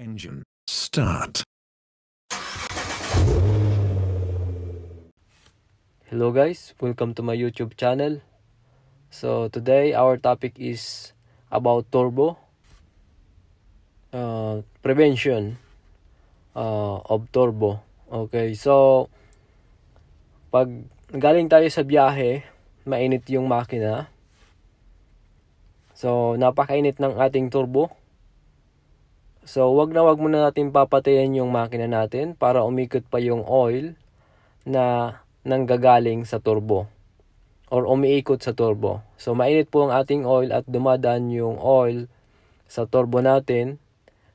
Engine start. Hello guys, welcome to my YouTube channel. So today our topic is about turbo prevention of turbo. Okay, so pag galing tayo sa biyahe, mainit yung makina. So napakainit ng ating turbo. So wag muna natin papatayin yung makina natin para umikot pa yung oil na nanggagaling sa turbo or umiikot sa turbo. So mainit po ang ating oil at dumadaan yung oil sa turbo natin,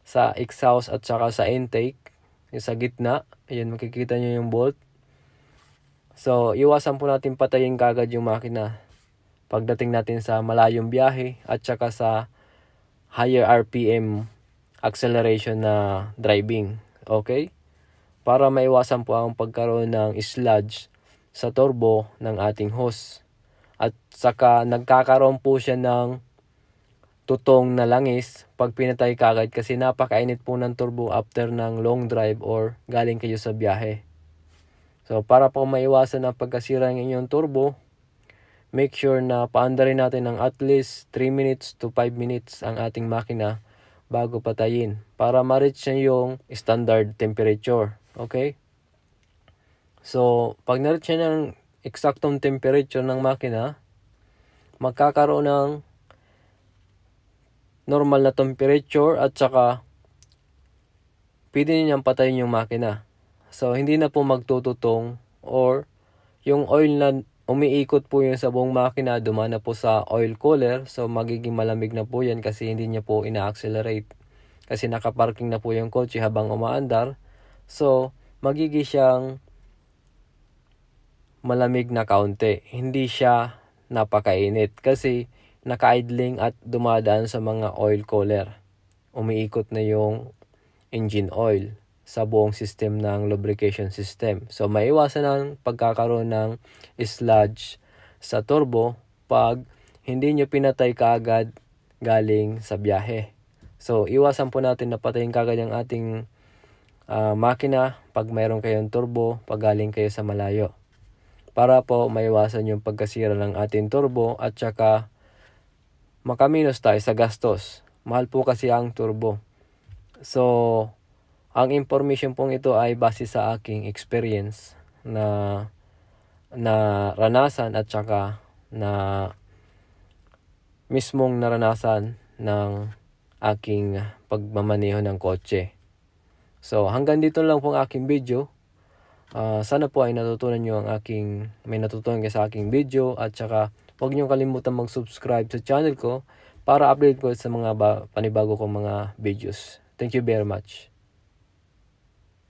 sa exhaust at saka sa intake, yung sa gitna. Ayan, makikita nyo yung bolt. So iwasan po natin patayin kagad yung makina pagdating natin sa malayong biyahe at saka sa higher RPM acceleration na driving. Okay? Para maiwasan po ang pagkaroon ng sludge sa turbo ng ating hose. At saka nagkakaroon po siya ng tutong na langis pag pinatay kagad kasi napakainit po ng turbo after ng long drive or galing kayo sa biyahe. So para po maiwasan ang pagkasira ng inyong turbo, make sure na paandarin natin ng at least 3 minutes to 5 minutes ang ating makina bago patayin para ma-reach niya yung standard temperature. Okay? So, pag na-reach niya ng eksaktong temperature ng makina, magkakaroon ng normal na temperature at saka pwede niyang patayin yung makina. So, hindi na po magtututong or yung oil na umiikot po yung sa buong makina dumana po sa oil cooler. So, magiging malamig na po yan kasi hindi niya po ina-accelerate. Kasi nakaparking na po yung kotse habang umaandar. So, magiging siyang malamig na kaunti. Hindi siya napakainit kasi naka-idling at dumadaan sa mga oil cooler. Umiikot na yung engine oil sa buong system ng lubrication system. So, maiwasan ang pagkakaroon ng sludge sa turbo pag hindi nyo pinatay kaagad galing sa biyahe. So, iwasan po natin na patayin kagad ang ating makina pag mayroon kayong turbo pag galing kayo sa malayo. Para po maiwasan yung pagkasira ng ating turbo at saka makaminos tayo sa gastos. Mahal po kasi ang turbo. So, ang information pong ito ay base sa aking experience na naranasan at saka na mismong naranasan ng aking pagmamaneho ng kotse. So, hanggang dito lang po ang aking video. Sana po ay natutunan nyo may natutunan kayo sa aking video at saka huwag nyo kalimutan mag-subscribe sa channel ko para update ko sa mga panibago kong mga videos. Thank you very much.